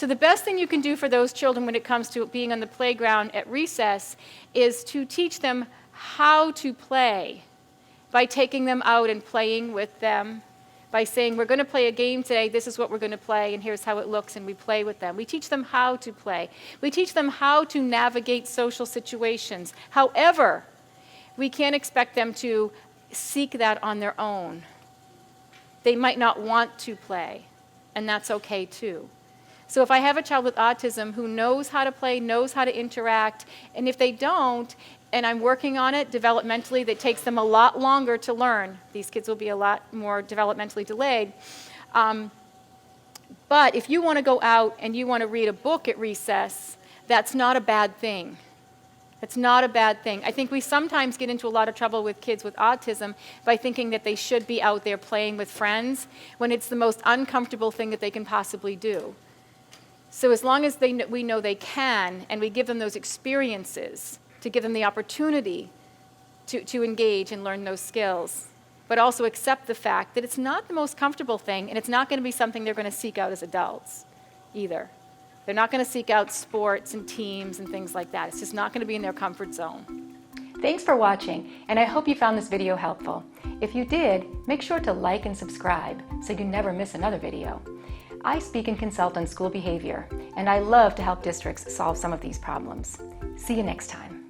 So the best thing you can do for those children when it comes to being on the playground at recess is to teach them how to play by taking them out and playing with them, by saying, we're going to play a game today, this is what we're going to play, and here's how it looks, and we play with them. We teach them how to play. We teach them how to navigate social situations. However, we can't expect them to seek that on their own. They might not want to play, and that's okay too. So if I have a child with autism who knows how to play, knows how to interact, and if they don't, and I'm working on it developmentally, that takes them a lot longer to learn. These kids will be a lot more developmentally delayed. But if you want to go out and you want to read a book at recess, that's not a bad thing. It's not a bad thing. I think we sometimes get into a lot of trouble with kids with autism by thinking that they should be out there playing with friends when it's the most uncomfortable thing that they can possibly do. So as long as we know they can, and we give them those experiences to give them the opportunity to engage and learn those skills, but also accept the fact that it's not the most comfortable thing, and it's not going to be something they're going to seek out as adults either. They're not going to seek out sports and teams and things like that. It's just not going to be in their comfort zone. Thanks for watching, and I hope you found this video helpful. If you did, make sure to like and subscribe so you never miss another video. I speak and consult on school behavior, and I love to help districts solve some of these problems. See you next time.